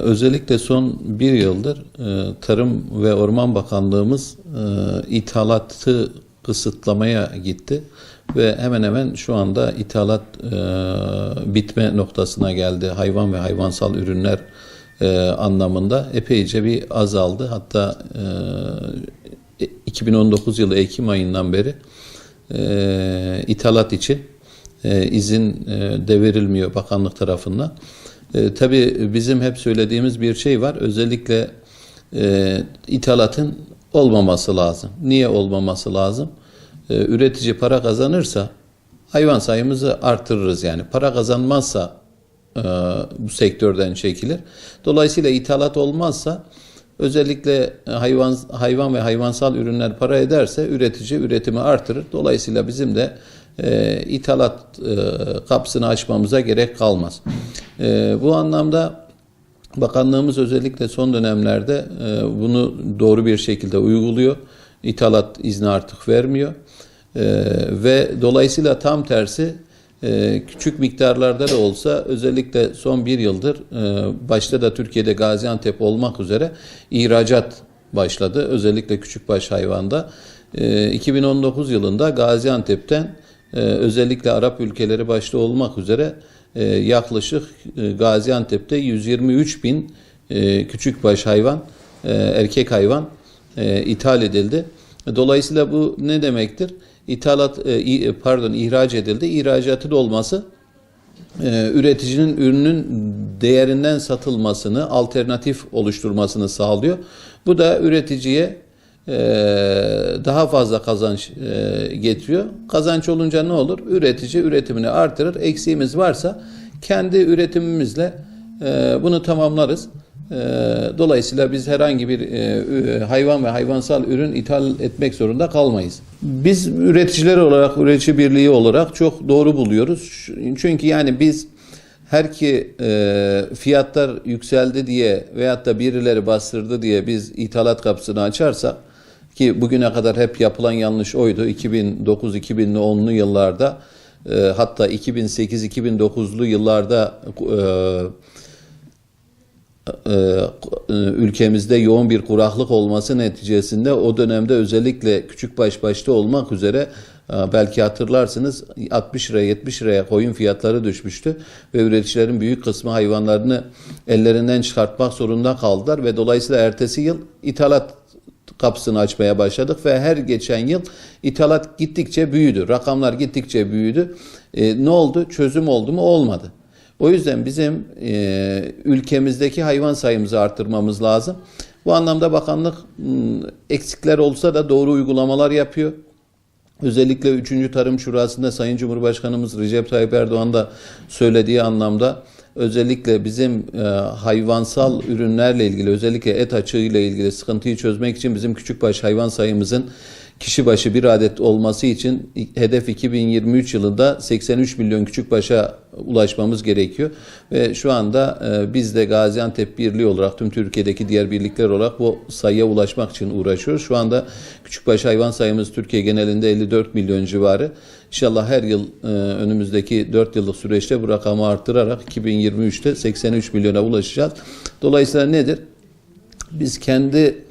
Özellikle son bir yıldır Tarım ve Orman Bakanlığımız ithalatı kısıtlamaya gitti ve hemen hemen şu anda ithalat bitme noktasına geldi. Hayvan ve hayvansal ürünler anlamında epeyce bir azaldı. Hatta 2019 yılı Ekim ayından beri ithalat için izin de verilmiyor bakanlık tarafından. Tabii bizim hep söylediğimiz bir şey var. Özellikle ithalatın olmaması lazım. Niye olmaması lazım? Üretici para kazanırsa hayvan sayımızı artırırız yani. Para kazanmazsa bu sektörden çekilir. Dolayısıyla ithalat olmazsa özellikle hayvan ve hayvansal ürünler para ederse üretici üretimi artırır. Dolayısıyla bizim de ithalat kapısını açmamıza gerek kalmaz. Bu anlamda bakanlığımız özellikle son dönemlerde bunu doğru bir şekilde uyguluyor. İthalat izni artık vermiyor. Ve dolayısıyla tam tersi küçük miktarlarda da olsa özellikle son bir yıldır başta da Türkiye'de Gaziantep olmak üzere ihracat başladı. Özellikle küçükbaş hayvanda. 2019 yılında Gaziantep'ten özellikle Arap ülkeleri başta olmak üzere yaklaşık Gaziantep'te 123 bin küçükbaş hayvan, erkek hayvan ithal edildi. Dolayısıyla bu ne demektir? İhraç edildi. İhracatın olması üreticinin ürünün değerinden satılmasını, alternatif oluşturmasını sağlıyor. Bu da üreticiye daha fazla kazanç getiriyor. Kazanç olunca ne olur? Üretici üretimini artırır. Eksiğimiz varsa kendi üretimimizle bunu tamamlarız. Dolayısıyla biz herhangi bir hayvan ve hayvansal ürün ithal etmek zorunda kalmayız. Biz üreticiler olarak, üretici birliği olarak çok doğru buluyoruz. Çünkü yani biz her ki fiyatlar yükseldi diye veyahut da birileri bastırdı diye biz ithalat kapısını açarsak, ki bugüne kadar hep yapılan yanlış oydu. 2009-2010'lu yıllarda hatta 2008-2009'lu yıllarda ülkemizde yoğun bir kuraklık olması neticesinde o dönemde özellikle küçükbaş başta olmak üzere belki hatırlarsınız 60 liraya 70 liraya koyun fiyatları düşmüştü ve üreticilerin büyük kısmı hayvanlarını ellerinden çıkartmak zorunda kaldılar ve dolayısıyla ertesi yıl ithalat kapısını açmaya başladık ve her geçen yıl ithalat gittikçe büyüdü. Rakamlar gittikçe büyüdü. Ne oldu? Çözüm oldu mu? Olmadı. O yüzden bizim ülkemizdeki hayvan sayımızı arttırmamız lazım. Bu anlamda bakanlık eksikler olsa da doğru uygulamalar yapıyor. Özellikle 3. Tarım Şurası'nda Sayın Cumhurbaşkanımız Recep Tayyip Erdoğan da söylediği anlamda özellikle bizim hayvansal ürünlerle ilgili, özellikle et açığıyla ilgili sıkıntıyı çözmek için bizim küçükbaş hayvan sayımızın kişi başı bir adet olması için hedef 2023 yılında 83 milyon küçükbaşa ulaşmamız gerekiyor. Ve şu anda biz de Gaziantep Birliği olarak tüm Türkiye'deki diğer birlikler olarak bu sayıya ulaşmak için uğraşıyoruz. Şu anda küçükbaş hayvan sayımız Türkiye genelinde 54 milyon civarı. İnşallah her yıl önümüzdeki 4 yıllık süreçte bu rakamı arttırarak 2023'te 83 milyona ulaşacağız. Dolayısıyla nedir? Biz kendi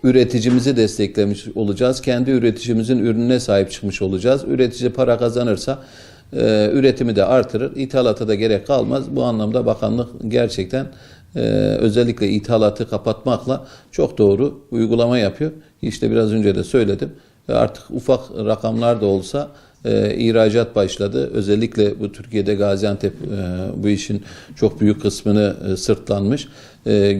üreticimizi desteklemiş olacağız. Kendi üreticimizin ürününe sahip çıkmış olacağız. Üretici para kazanırsa üretimi de artırır. İthalata da gerek kalmaz. Bu anlamda bakanlık gerçekten özellikle ithalatı kapatmakla çok doğru uygulama yapıyor. İşte biraz önce de söyledim. Artık ufak rakamlar da olsa ihracat başladı. Özellikle bu Türkiye'de Gaziantep bu işin çok büyük kısmını sırtlanmış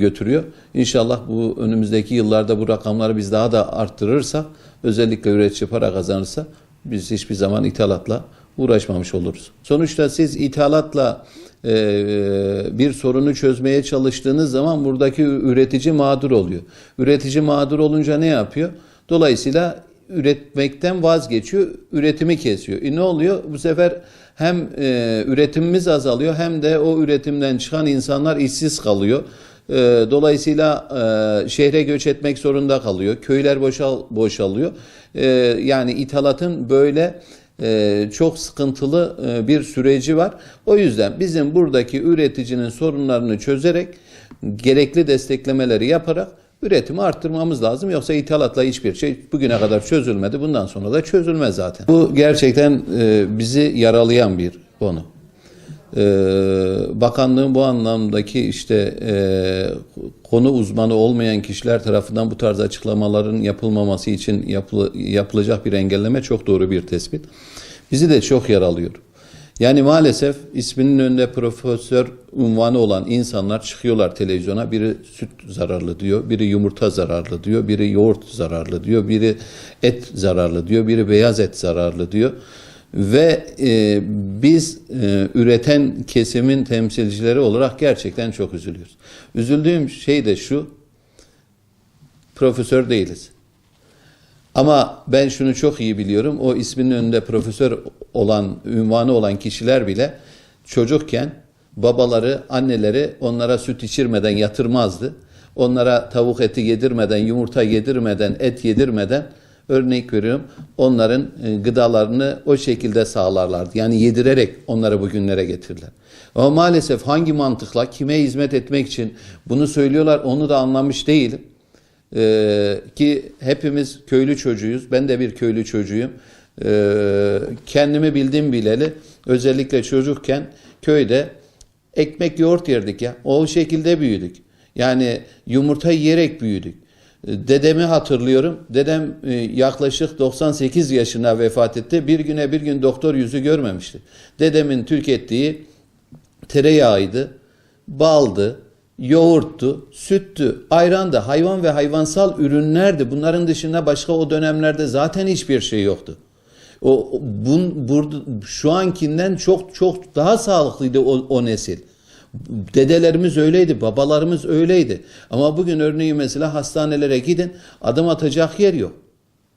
götürüyor. İnşallah bu önümüzdeki yıllarda bu rakamları biz daha da arttırırsak, özellikle üretici para kazanırsa biz hiçbir zaman ithalatla uğraşmamış oluruz. Sonuçta siz ithalatla bir sorunu çözmeye çalıştığınız zaman buradaki üretici mağdur oluyor. Üretici mağdur olunca ne yapıyor? Dolayısıyla üretmekten vazgeçiyor, üretimi kesiyor. Ne oluyor? Bu sefer hem üretimimiz azalıyor hem de o üretimden çıkan insanlar işsiz kalıyor. Dolayısıyla şehre göç etmek zorunda kalıyor. Köyler boşalıyor. Yani ithalatın böyle çok sıkıntılı bir süreci var. O yüzden bizim buradaki üreticinin sorunlarını çözerek, gerekli desteklemeleri yaparak üretimi arttırmamız lazım. Yoksa ithalatla hiçbir şey bugüne kadar çözülmedi. Bundan sonra da çözülmez zaten. Bu gerçekten bizi yaralayan bir konu. Bakanlığın bu anlamdaki işte konu uzmanı olmayan kişiler tarafından bu tarz açıklamaların yapılmaması için yapılacak bir engelleme çok doğru bir tespit. Bizi de çok yaralıyor. Yani maalesef isminin önünde profesör unvanı olan insanlar çıkıyorlar televizyona. Biri süt zararlı diyor, biri yumurta zararlı diyor, biri yoğurt zararlı diyor, biri et zararlı diyor, biri beyaz et zararlı diyor. Ve biz üreten kesimin temsilcileri olarak gerçekten çok üzülüyoruz. Üzüldüğüm şey de şu, profesör değiliz. Ama ben şunu çok iyi biliyorum, o isminin önünde profesör olan, ünvanı olan kişiler bile çocukken babaları, anneleri onlara süt içirmeden yatırmazdı. Onlara tavuk eti yedirmeden, yumurta yedirmeden, et yedirmeden, örnek veriyorum, onların gıdalarını o şekilde sağlarlardı. Yani yedirerek onları bugünlere getirdiler. Ama maalesef hangi mantıkla, kime hizmet etmek için bunu söylüyorlar onu da anlamış değilim. Ki hepimiz köylü çocuğuyuz. Ben de bir köylü çocuğuyum. Kendimi bildim bileli, özellikle çocukken köyde ekmek yoğurt yerdik ya. O şekilde büyüdük. Yani yumurta yiyerek büyüdük. Dedemi hatırlıyorum. Dedem yaklaşık 98 yaşına vefat etti. Bir gün doktor yüzü görmemişti. Dedemin tükettiği tereyağıydı, baldı, yoğurttu, süttü, ayrandı, hayvan ve hayvansal ürünlerdi. Bunların dışında başka o dönemlerde zaten hiçbir şey yoktu. Şu ankinden çok daha sağlıklıydı o nesil. Dedelerimiz öyleydi, babalarımız öyleydi. Ama bugün örneğin mesela hastanelere gidin, adım atacak yer yok.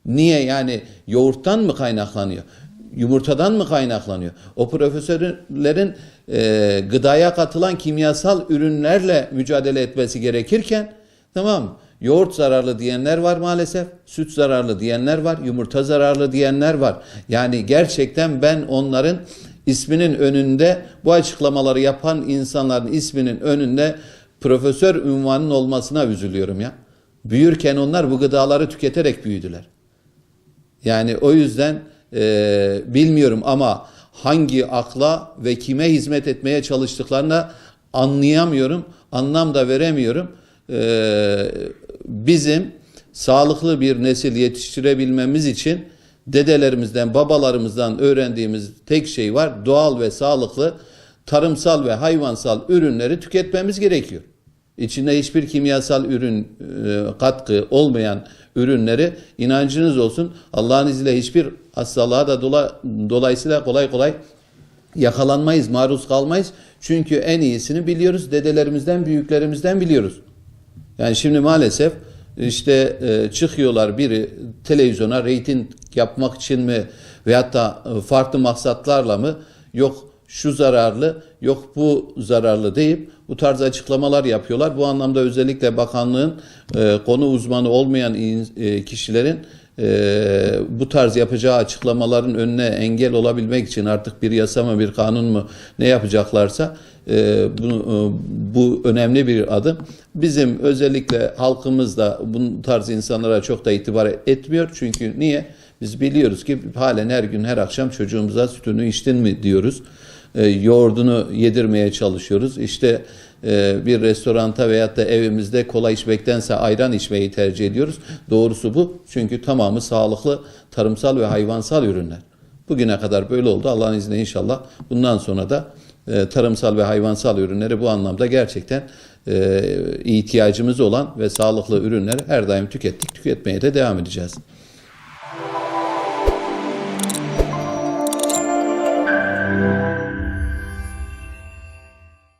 Niye? Yani yoğurttan mı kaynaklanıyor? Yumurtadan mı kaynaklanıyor? O profesörlerin gıdaya katılan kimyasal ürünlerle mücadele etmesi gerekirken, tamam, yoğurt zararlı diyenler var maalesef, süt zararlı diyenler var, yumurta zararlı diyenler var. Yani gerçekten ben onların isminin önünde, bu açıklamaları yapan insanların isminin önünde profesör unvanının olmasına üzülüyorum ya. Büyürken onlar bu gıdaları tüketerek büyüdüler. Yani o yüzden bilmiyorum ama hangi akla ve kime hizmet etmeye çalıştıklarına anlayamıyorum, anlam da veremiyorum. Bizim sağlıklı bir nesil yetiştirebilmemiz için dedelerimizden, babalarımızdan öğrendiğimiz tek şey var. Doğal ve sağlıklı tarımsal ve hayvansal ürünleri tüketmemiz gerekiyor. İçinde hiçbir kimyasal ürün katkı olmayan ürünleri, inancınız olsun, Allah'ın izniyle hiçbir hastalığa da dolayısıyla kolay kolay yakalanmayız, maruz kalmayız. Çünkü en iyisini biliyoruz. Dedelerimizden, büyüklerimizden biliyoruz. Yani şimdi maalesef işte çıkıyorlar biri televizyona reyting yapmak için mi veyahut da farklı maksatlarla mı, yok şu zararlı, yok bu zararlı deyip bu tarz açıklamalar yapıyorlar. Bu anlamda özellikle bakanlığın konu uzmanı olmayan kişilerin bu tarz yapacağı açıklamaların önüne engel olabilmek için artık bir yasa mı, bir kanun mu ne yapacaklarsa bu önemli bir adım. Bizim özellikle halkımız da bu tarz insanlara çok da itibar etmiyor. Çünkü niye? Biz biliyoruz ki halen her gün her akşam çocuğumuza sütünü içtin mi diyoruz. Yoğurdunu yedirmeye çalışıyoruz. İşte bir restoranta veyahut da evimizde kola içmektense ayran içmeyi tercih ediyoruz. Doğrusu bu. Çünkü tamamı sağlıklı tarımsal ve hayvansal ürünler. Bugüne kadar böyle oldu. Allah'ın izniyle inşallah bundan sonra da tarımsal ve hayvansal ürünleri bu anlamda gerçekten ihtiyacımız olan ve sağlıklı ürünleri her daim tükettik, tüketmeye de devam edeceğiz.